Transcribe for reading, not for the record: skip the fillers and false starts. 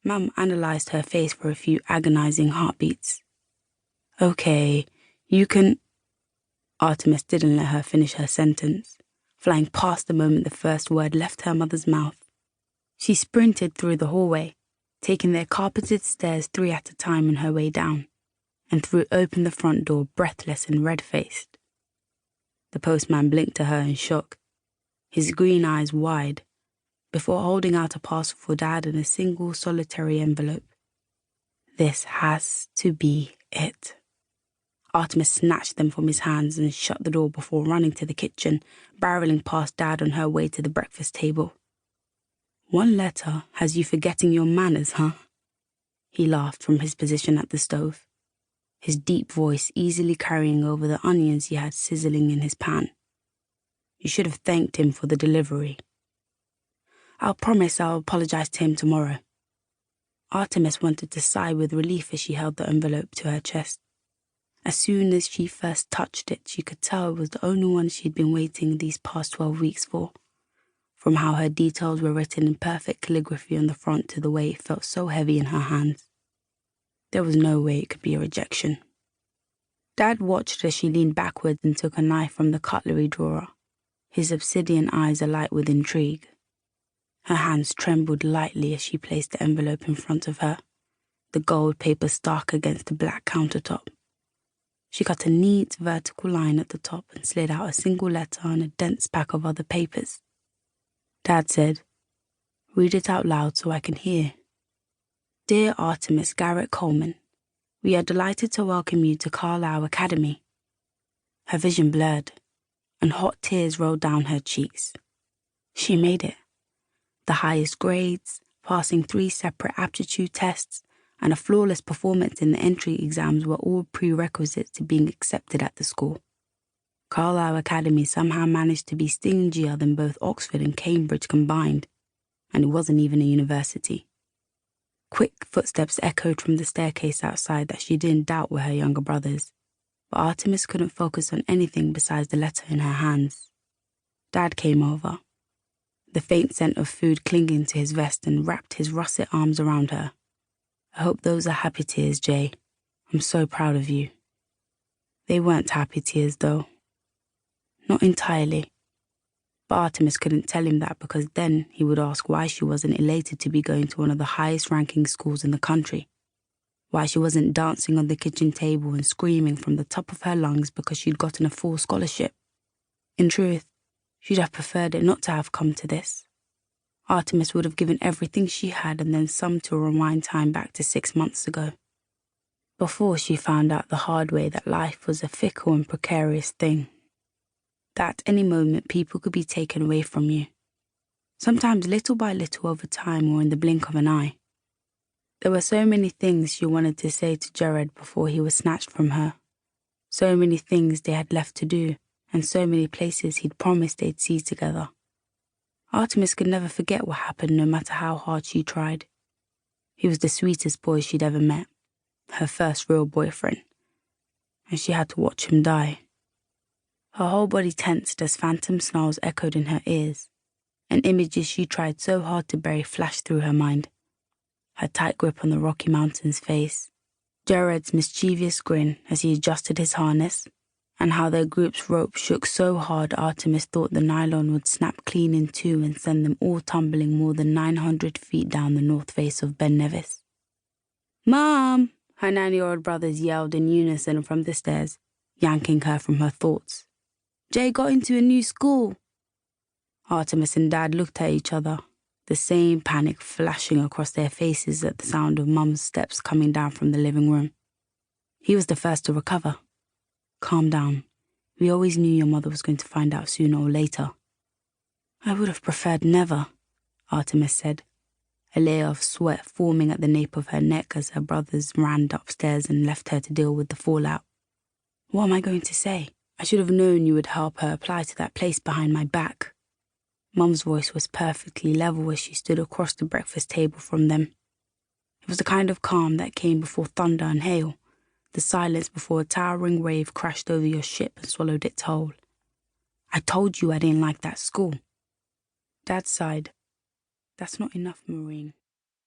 Mum analysed her face for a few agonising heartbeats. "Okay, you can..." Artemis didn't let her finish her sentence, flying past the moment the first word left her mother's mouth. She sprinted through the hallway, taking their carpeted stairs 3 at a time on her way down, and threw open the front door breathless and red-faced. The postman blinked to her in shock, his green eyes wide, before holding out a parcel for Dad in a single solitary envelope. "This has to be it." Artemis snatched them from his hands and shut the door before running to the kitchen, barreling past Dad on her way to the breakfast table. "One letter has you forgetting your manners, huh?" He laughed from his position at the stove, his deep voice easily carrying over the onions he had sizzling in his pan. "You should have thanked him for the delivery." "I'll promise I'll apologise to him tomorrow." Artemis wanted to sigh with relief as she held the envelope to her chest. As soon as she first touched it, she could tell it was the only one she'd been waiting these past 12 weeks for. From how her details were written in perfect calligraphy on the front to the way it felt so heavy in her hands. There was no way it could be a rejection. Dad watched as she leaned backwards and took a knife from the cutlery drawer, his obsidian eyes alight with intrigue. Her hands trembled lightly as she placed the envelope in front of her, the gold paper stark against the black countertop. She cut a neat vertical line at the top and slid out a single letter on a dense pack of other papers. Dad said, "Read it out loud so I can hear." "Dear Artemis Garrett Coleman, we are delighted to welcome you to Carlisle Academy." Her vision blurred, and hot tears rolled down her cheeks. She made it. The highest grades, passing 3 separate aptitude tests, and a flawless performance in the entry exams were all prerequisites to being accepted at the school. Carlisle Academy somehow managed to be stingier than both Oxford and Cambridge combined, and it wasn't even a university. Quick footsteps echoed from the staircase outside that she didn't doubt were her younger brother's, but Artemis couldn't focus on anything besides the letter in her hands. Dad came over, the faint scent of food clinging to his vest, and wrapped his russet arms around her. "I hope those are happy tears, Jay. I'm so proud of you." They weren't happy tears, though. Not entirely. But Artemis couldn't tell him that, because then he would ask why she wasn't elated to be going to one of the highest-ranking schools in the country. Why she wasn't dancing on the kitchen table and screaming from the top of her lungs because she'd gotten a full scholarship. In truth, she'd have preferred it not to have come to this. Artemis would have given everything she had and then some to rewind time back to 6 months ago, before she found out the hard way that life was a fickle and precarious thing. That at any moment people could be taken away from you, sometimes little by little over time or in the blink of an eye. There were so many things she wanted to say to Jared before he was snatched from her, so many things they had left to do, and so many places he'd promised they'd see together. Artemis could never forget what happened, no matter how hard she tried. He was the sweetest boy she'd ever met, her first real boyfriend, and she had to watch him die. Her whole body tensed as phantom snarls echoed in her ears, and images she tried so hard to bury flashed through her mind. Her tight grip on the Rocky Mountains face, Jared's mischievous grin as he adjusted his harness, and how their group's rope shook so hard Artemis thought the nylon would snap clean in two and send them all tumbling more than 900 feet down the north face of Ben Nevis. "Mom!" her 9-year-old brothers yelled in unison from the stairs, yanking her from her thoughts. "Jay got into a new school." Artemis and Dad looked at each other, the same panic flashing across their faces at the sound of Mum's steps coming down from the living room. He was the first to recover. "Calm down. We always knew your mother was going to find out sooner or later." "I would have preferred never," Artemis said, a layer of sweat forming at the nape of her neck as her brothers ran upstairs and left her to deal with the fallout. "What am I going to say? I should have known you would help her apply to that place behind my back." Mum's voice was perfectly level as she stood across the breakfast table from them. It was the kind of calm that came before thunder and hail, the silence before a towering wave crashed over your ship and swallowed its whole. "I told you I didn't like that school." Dad sighed. "That's not enough, Maureen."